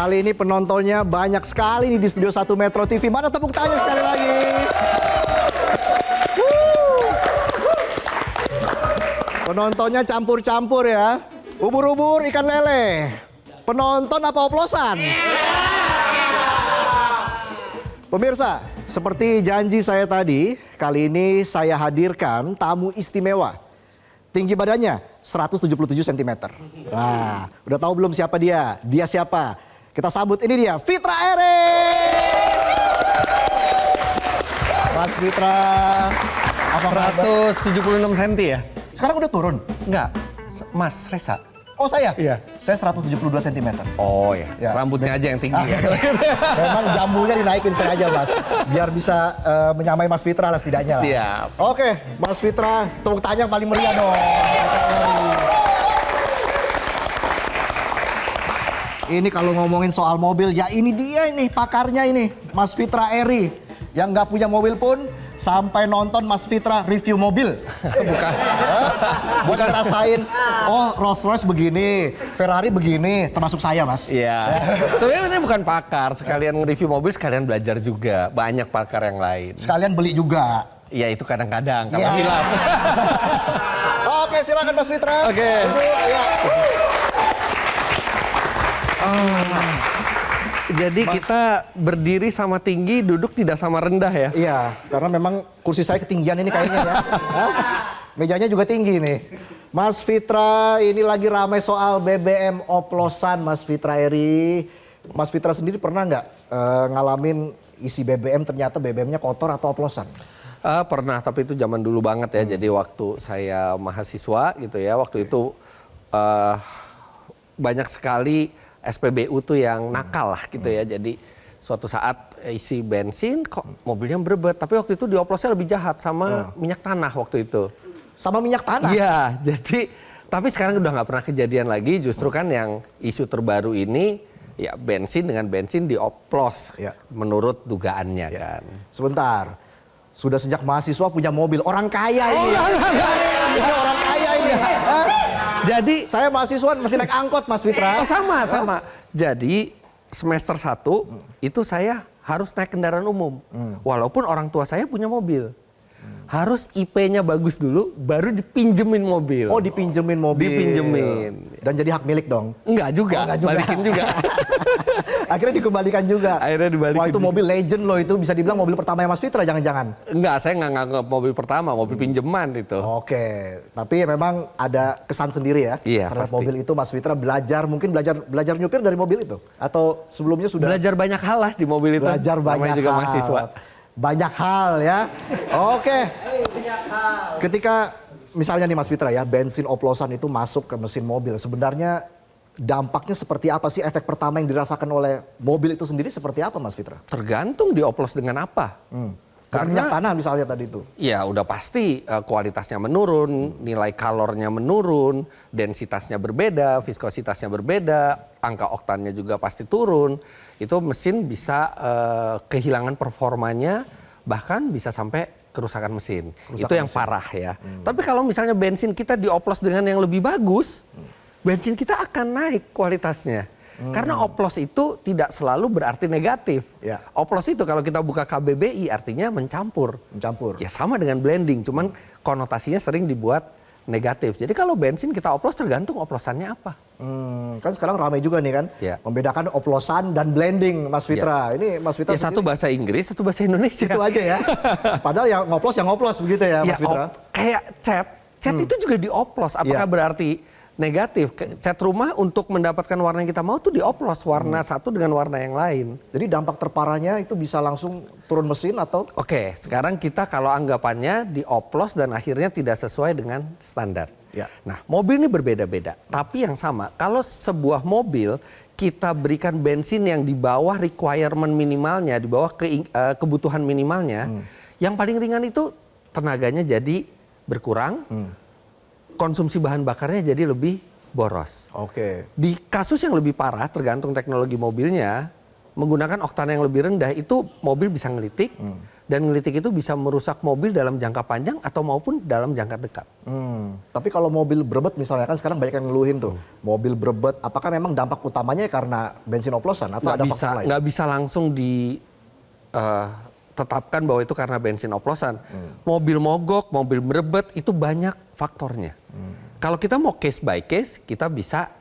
Kali ini penontonnya banyak sekali nih di Studio 1 Metro TV. Mana tepuk tangan sekali lagi? Penontonnya campur-campur ya. Ubur-ubur, ikan lele. Penonton apa oplosan? Pemirsa, seperti janji saya tadi, kali ini saya hadirkan tamu istimewa. Tinggi badannya 177 cm. Nah, udah tahu belum siapa dia? Dia siapa? Kita sambut, ini dia, Fitra Eri. Mas Fitra, apa kabar? 176 cm ya? Sekarang udah turun? Enggak, Mas Reza. Oh saya? Iya. Saya 172 cm. Oh ya, Ya. rambutnya aja yang tinggi ya. Memang jambunya dinaikin sengaja Mas. Biar bisa menyamai Mas Fitra lah setidaknya. Siap. Oke, Mas Fitra, tepuk tangan yang paling meriah dong. Ini kalau ngomongin soal mobil, ya ini dia ini pakarnya ini, Mas Fitra Eri. Yang nggak punya mobil pun sampai nonton Mas Fitra review mobil. Bukan. Buat ngerasain, oh Rolls Royce begini, Ferrari begini, termasuk saya Mas. Iya. Sebenarnya saya bukan pakar, sekalian nge-review mobil, sekalian belajar juga. Banyak pakar yang lain. Sekalian beli juga. Ya itu kadang-kadang, kalau Iya. hilang. Oke, silakan Mas Fitra. Oke. Duduk, ya. Jadi kita berdiri sama tinggi, duduk tidak sama rendah ya? Iya, karena memang kursi saya ketinggian ini kayaknya ya. Hah? Mejanya juga tinggi nih. Mas Fitra, ini lagi ramai soal BBM oplosan Mas Fitra Eri. Mas Fitra sendiri pernah nggak ngalamin isi BBM ternyata BBM-nya kotor atau oplosan? Pernah, tapi itu zaman dulu banget ya. Jadi waktu saya mahasiswa gitu ya, waktu itu banyak sekali SPBU tuh yang nakal lah gitu ya. Jadi suatu saat isi bensin kok mobilnya berebet. Tapi waktu itu dioplosnya lebih jahat sama minyak tanah waktu itu. Sama minyak tanah? Iya, jadi tapi sekarang udah nggak pernah kejadian lagi. Justru kan yang isu terbaru ini ya bensin dengan bensin dioplos Ya. menurut dugaannya kan. Sebentar, sudah sejak mahasiswa punya mobil. Orang kaya ini. Ini orang kaya ini. Hah? Jadi Saya mahasiswa masih naik angkot Mas Fitra. sama. Jadi semester 1 itu saya harus naik kendaraan umum. Walaupun orang tua saya punya mobil. Harus IP-nya bagus dulu baru dipinjemin mobil. Oh, dipinjemin mobil. Dipinjemin. Dan jadi hak milik dong. Enggak juga, Oh, enggak juga. balikin juga. Akhirnya dikembalikan juga. Akhirnya dibalikin Wah, itu juga. mobil legend loh, itu bisa dibilang mobil pertama Mas Fitra jangan-jangan. Enggak, saya nggak nganggap mobil pertama, mobil pinjeman itu. Oke, tapi memang ada kesan sendiri ya Iya, terhadap pasti. mobil itu. Mas Fitra mungkin belajar nyupir dari mobil itu, atau sebelumnya sudah Belajar banyak hal lah di mobil itu. belajar Namanya banyak juga hal. mahasiswa. Banyak hal ya. Oke. Ketika misalnya nih Mas Fitra ya, bensin oplosan itu masuk ke mesin mobil, sebenarnya dampaknya seperti apa sih? Efek pertama yang dirasakan oleh mobil itu sendiri seperti apa Mas Fitra? Tergantung dioplos dengan apa. Karena minyak tanah misalnya tadi itu. Ya udah pasti kualitasnya menurun, nilai kalornya menurun, densitasnya berbeda, viskositasnya berbeda, angka oktannya juga pasti turun. Itu mesin bisa kehilangan performanya, bahkan bisa sampai kerusakan mesin. Itu yang parah ya. Tapi kalau misalnya bensin kita dioplos dengan yang lebih bagus, bensin kita akan naik kualitasnya. Karena oplos itu tidak selalu berarti negatif. Ya. Oplos itu kalau kita buka KBBI artinya mencampur. Mencampur. Ya sama dengan blending, cuman konotasinya sering dibuat negatif. Jadi kalau bensin kita oplos tergantung oplosannya apa. Kan sekarang ramai juga nih kan, Ya. membedakan oplosan dan blending Mas Fitra. Ini Mas Fitra Ya satu bahasa Inggris, satu bahasa Indonesia. itu aja ya. Padahal yang ngoplos begitu ya Mas Fitra. Kayak cat itu juga dioplos. Apakah Iya. berarti negatif? Cat rumah untuk mendapatkan warna yang kita mau tuh dioplos warna satu dengan warna yang lain. Jadi dampak terparahnya itu bisa langsung turun mesin atau Oke, sekarang kita kalau anggapannya dioplos dan akhirnya tidak sesuai dengan standar. Ya. Nah, mobil ini berbeda-beda. Tapi yang sama, kalau sebuah mobil kita berikan bensin yang di bawah requirement minimalnya, di bawah kebutuhan minimalnya, yang paling ringan itu tenaganya jadi berkurang, konsumsi bahan bakarnya jadi lebih boros. Oke. Di kasus yang lebih parah, tergantung teknologi mobilnya, menggunakan oktan yang lebih rendah itu mobil bisa ngelitik, dan ngelitik itu bisa merusak mobil dalam jangka panjang atau maupun dalam jangka dekat. Tapi kalau mobil berebet misalnya kan sekarang banyak yang ngeluhin tuh mobil berebet, apakah memang dampak utamanya karena bensin oplosan atau ada faktor lain? Nggak bisa langsung ditetapkan bahwa itu karena bensin oplosan. Mobil mogok, mobil berebet itu banyak faktornya. Kalau kita mau case by case, kita bisa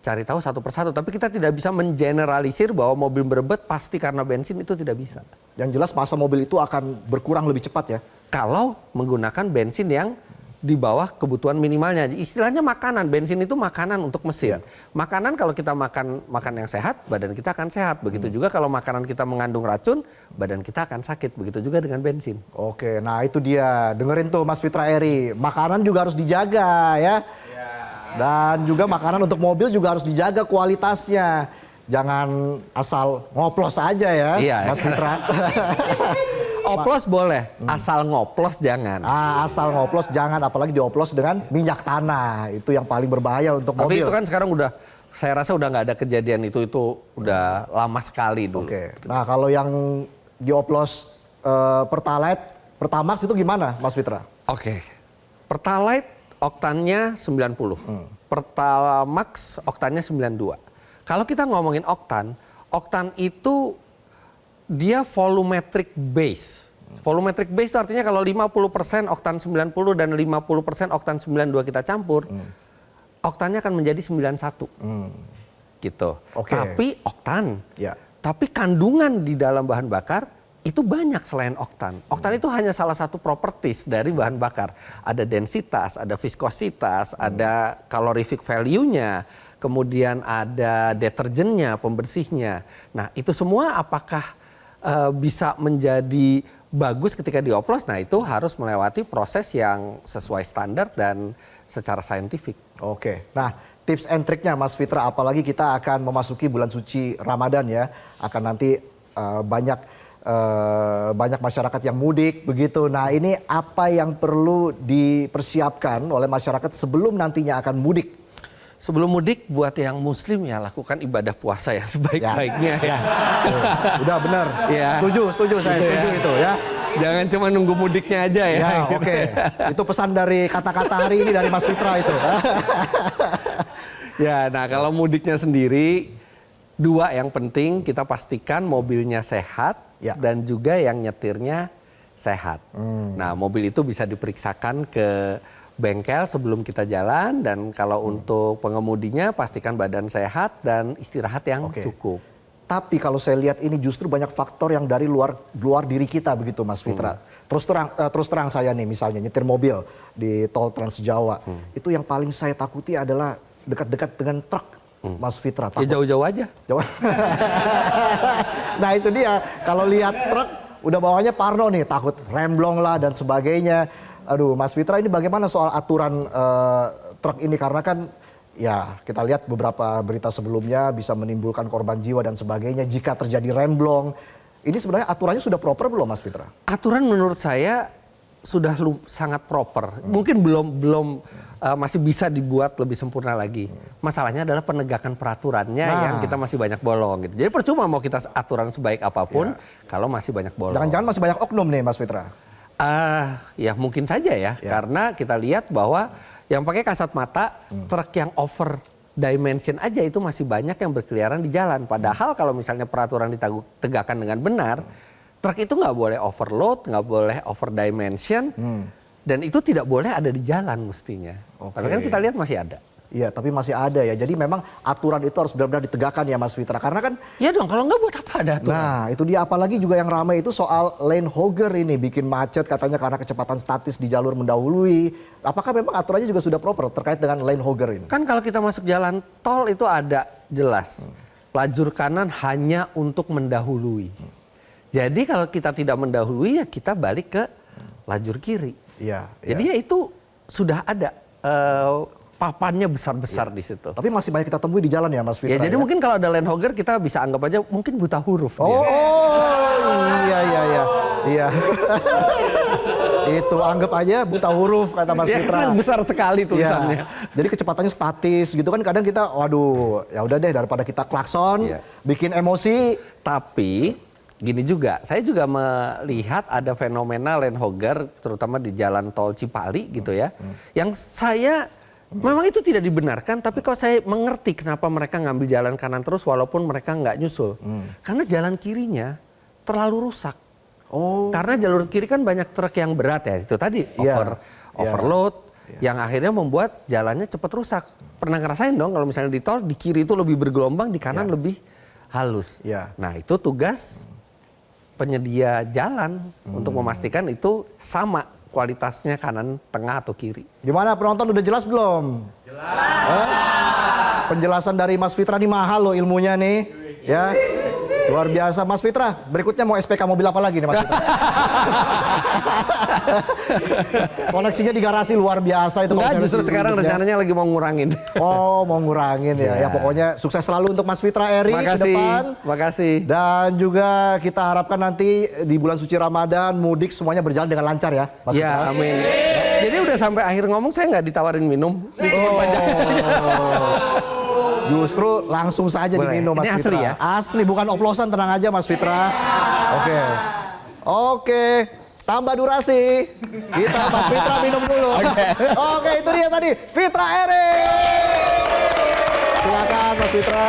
cari tahu satu persatu. Tapi kita tidak bisa mengeneralisir bahwa mobil berebet pasti karena bensin, itu tidak bisa. Yang jelas masa mobil itu akan berkurang lebih cepat ya? Kalau menggunakan bensin yang di bawah kebutuhan minimalnya. Istilahnya makanan, bensin itu makanan untuk mesin. Makanan kalau kita makan yang sehat, badan kita akan sehat. Begitu juga kalau makanan kita mengandung racun, badan kita akan sakit. Begitu juga dengan bensin. Oke, nah itu dia. Dengerin tuh Mas Fitra Eri, makanan juga harus dijaga ya. Dan juga makanan untuk mobil juga harus dijaga kualitasnya. Jangan asal ngoplos aja ya, Mas Fitra. Oplos boleh, asal ngoplos jangan. Asal ngoplos jangan, apalagi dioplos dengan minyak tanah. Itu yang paling berbahaya untuk mobil. Tapi itu kan sekarang saya rasa udah nggak ada kejadian itu udah lama sekali dulu. Oke. Nah kalau yang dioplos Pertalite, Pertamax itu gimana Mas Fitra? Oke. Pertalite oktannya 90. Pertamax oktannya 92. Kalau kita ngomongin oktan itu dia volumetric base. Volumetric base itu artinya kalau 50% oktan 90 dan 50% oktan 92 kita campur, oktannya akan menjadi 91. Gitu. Tapi oktan. Tapi kandungan di dalam bahan bakar itu banyak selain oktan. Oktan itu hanya salah satu properties dari bahan bakar. Ada densitas, ada viskositas, ada calorific value-nya, kemudian ada deterjennya, pembersihnya. Nah, itu semua apakah bisa menjadi bagus ketika dioplos? Nah, itu harus melewati proses yang sesuai standar dan secara saintifik. Oke. Nah, tips and triknya Mas Fitra, apalagi kita akan memasuki bulan suci Ramadan ya. Akan nanti banyak masyarakat yang mudik begitu. Nah, ini apa yang perlu dipersiapkan oleh masyarakat sebelum nantinya akan mudik? Sebelum mudik buat yang muslim ya lakukan ibadah puasa yang sebaik-baiknya ya. Udah benar. Ya. Setuju saya setuju itu ya. Jangan cuma nunggu mudiknya aja ya. Oke. Itu pesan dari kata-kata hari ini dari Mas Fitra itu. Ya, nah kalau mudiknya sendiri, dua yang penting kita pastikan mobilnya sehat dan juga yang nyetirnya sehat. Nah, mobil itu bisa diperiksakan ke bengkel sebelum kita jalan, dan kalau untuk pengemudinya pastikan badan sehat dan istirahat yang cukup. Tapi kalau saya lihat ini justru banyak faktor yang dari luar diri kita begitu Mas Fitra. Terus terang saya nih misalnya nyetir mobil di tol Trans Jawa. Itu yang paling saya takuti adalah dekat-dekat dengan truk Mas Fitra. Ya jauh-jauh aja. Nah itu dia, kalau lihat truk udah bawahnya parno nih, takut remblong lah dan sebagainya. Aduh, Mas Fitra ini bagaimana soal aturan truk ini? Karena kan ya kita lihat beberapa berita sebelumnya bisa menimbulkan korban jiwa dan sebagainya jika terjadi remblong. Ini sebenarnya aturannya sudah proper belum Mas Fitra? Aturan menurut saya sudah sangat proper. Mungkin belum masih bisa dibuat lebih sempurna lagi. Masalahnya adalah penegakan peraturannya yang kita masih banyak bolong gitu. Jadi percuma mau kita aturan sebaik apapun kalau masih banyak bolong. Jangan-jangan masih banyak oknum nih Mas Fitra? Ya mungkin saja ya, karena kita lihat bahwa yang pakai kasat mata, truk yang over dimension aja itu masih banyak yang berkeliaran di jalan. Padahal kalau misalnya peraturan ditegakkan dengan benar, truk itu nggak boleh overload, nggak boleh over dimension, dan itu tidak boleh ada di jalan mestinya. Tapi kan kita lihat masih ada. Iya, tapi masih ada ya. Jadi memang aturan itu harus benar-benar ditegakkan ya Mas Fitra. Karena kan... Ya dong, kalau nggak buat apa ada aturan? Nah, itu dia. Apalagi juga yang ramai itu soal lane hogger ini. Bikin macet katanya karena kecepatan statis di jalur mendahului. Apakah memang aturannya juga sudah proper terkait dengan lane hogger ini? Kan kalau kita masuk jalan tol itu ada jelas. Lajur kanan hanya untuk mendahului. Jadi kalau kita tidak mendahului ya kita balik ke lajur kiri. Iya. Jadi ya itu sudah ada papannya besar-besar di situ. Tapi masih banyak kita temui di jalan ya Mas Fitra. Ya jadi mungkin kalau ada lane hogger kita bisa anggap aja mungkin buta huruf. Iya. Itu anggap aja buta huruf kata Mas Fitra. Kan besar sekali tulisannya. Jadi kecepatannya statis gitu kan, kadang kita waduh ya udah deh daripada kita klakson, bikin emosi. Tapi gini juga, saya juga melihat ada fenomena land hogger terutama di jalan tol Cipali gitu ya. Yang saya memang itu tidak dibenarkan, tapi kok saya mengerti kenapa mereka ngambil jalan kanan terus walaupun mereka nggak nyusul. Karena jalan kirinya terlalu rusak. Oh. Karena jalur kiri kan banyak truk yang berat ya, itu tadi Iya. overload, yang akhirnya membuat jalannya cepat rusak. Pernah ngerasain dong kalau misalnya di tol, di kiri itu lebih bergelombang, di kanan lebih halus. Iya. Nah itu tugas penyedia jalan untuk memastikan itu sama kualitasnya kanan, tengah atau kiri. Gimana penonton udah jelas belum? Jelas. Penjelasan dari Mas Fitra nih mahal loh ilmunya nih. Ya. Luar biasa Mas Fitra. Berikutnya mau SPK mobil apa lagi nih Mas Fitra? Koneksinya di garasi luar biasa itu. Enggak, kalau justru saya sekarang lihat. rencananya lagi mau ngurangin. Oh, mau ngurangin ya. Ya pokoknya sukses selalu untuk Mas Fitra Eri ke Makasih, depan. makasih. Dan juga kita harapkan nanti di bulan suci Ramadan mudik semuanya berjalan dengan lancar ya, Mas Fitra. Ya, amin. Jadi udah sampai akhir ngomong saya nggak ditawarin minum. Justru langsung saja Boleh. diminum Mas Ini Fitra. asli ya? Asli bukan oplosan, tenang aja Mas Fitra. Oke. Oke. Tambah durasi. Kita Mas Fitra minum dulu. Oke, itu dia tadi Fitra Eri. Silakan Mas Fitra.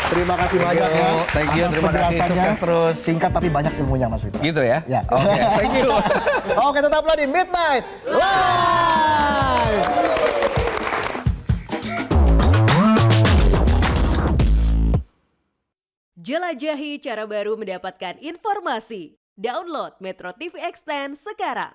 Terima kasih banyak ya. Thank you, atas terima kasih. penjelasannya. Sukses terus. Singkat tapi banyak ilmunya Mas Fitra. Gitu ya? Ya. Oke, thank you. Oke, tetaplah di Midnight Live. Jelajahi cara baru mendapatkan informasi. Download Metro TV Extend sekarang.